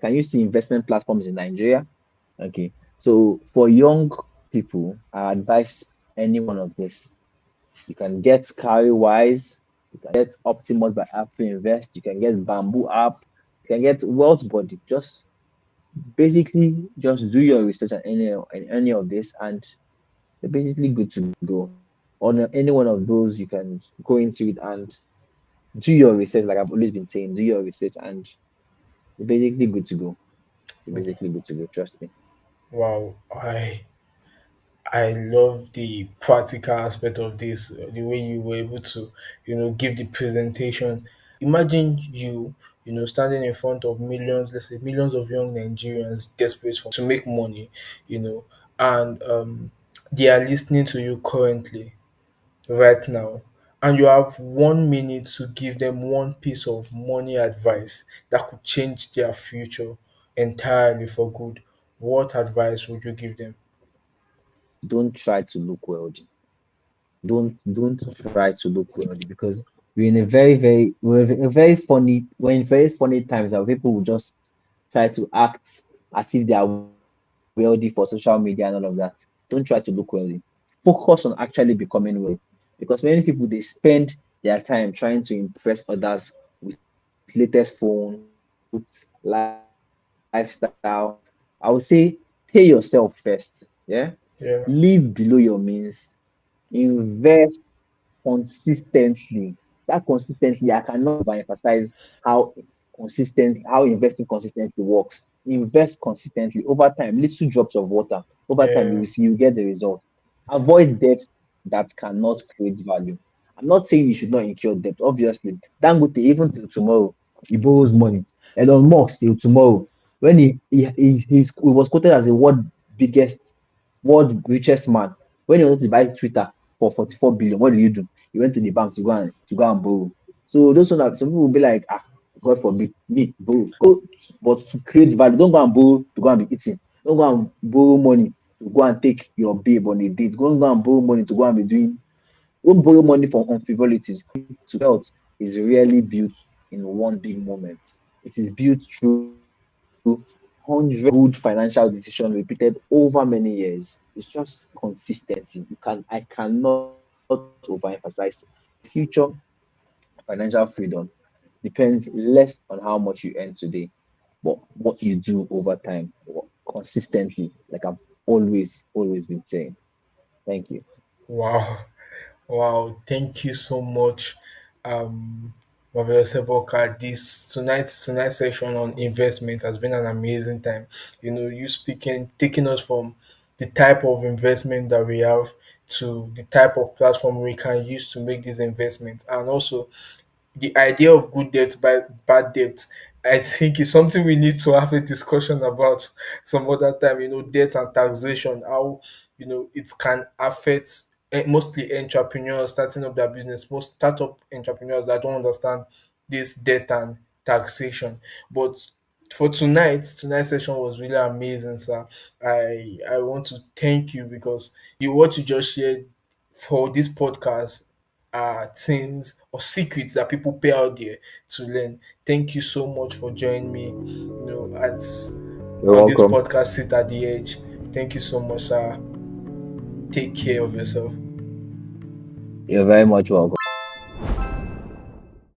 Can you see investment platforms in Nigeria? Okay. So for young people, I advise any one of this. You can get Carrywise, you can get Optimus by Apple Invest, you can get Bamboo app, you can get Wealth Body. Just basically just do your research on any of this and you're basically good to go. On any one of those, you can go into it and do your research, like I've always been saying, do your research and you're basically good to go. You're basically good to go, trust me. Wow, I love the practical aspect of this, the way you were able to, give the presentation. Imagine you, standing in front of millions, let's say millions of young Nigerians desperate to make money, you know, and they are listening to you currently, right now, and you have 1 minute to give them one piece of money advice that could change their future entirely for good. What advice would you give them? Don't try to look wealthy. Don't try to look wealthy because we're in very funny times that people will just try to act as if they are wealthy for social media and all of that. Don't try to look wealthy. Focus on actually becoming wealthy. Because many people they spend their time trying to impress others with latest phone, latest lifestyle. I would say pay yourself first. Yeah. Live below Yeah. your means. Invest consistently. That consistently, I cannot overemphasize how investing consistently works. Invest consistently over time, little drops of water. Over time, you Yeah. will see you get the result. Avoid debt that cannot create value. I'm not saying you should not incur debt. Obviously, Dangote even till tomorrow, he borrows money. Elon Musk till tomorrow, when he was quoted as the biggest world richest man. When he wanted to buy Twitter for 44 billion, what did you do? He went to the bank to go and borrow. So those one some people will be like, God forbid, me borrow. Go, but to create value, don't go and borrow to go and be eating. Don't go and borrow money to go and take your babe on a date. Don't go and borrow money to go and be doing. Don't borrow money on frivolities. To wealth is really built in one big moment. It is built through hundreds good financial decisions repeated over many years. It's just consistency. I cannot overemphasize it. Future financial freedom depends less on how much you earn today, but what you do over time, consistently, like I've always been saying. Thank you. Wow. Wow. Thank you so much, Marvelous Eboka. This tonight's session on investment has been an amazing time. You speaking, taking us from the type of investment that we have to the type of platform we can use to make these investments, and also the idea of good debt by bad debt. I think is something we need to have a discussion about some other time. Debt and taxation, how it can affect mostly entrepreneurs starting up their business, most startup entrepreneurs that don't understand this debt and taxation. But for tonight's session was really amazing, sir. I want to thank you because what you just shared for this podcast are things or secrets that people pay out there to learn. Thank you so much for joining me, at You're on this welcome. podcast, Sit at the Edge. Thank you so much, sir. Take care of yourself. You're very much welcome.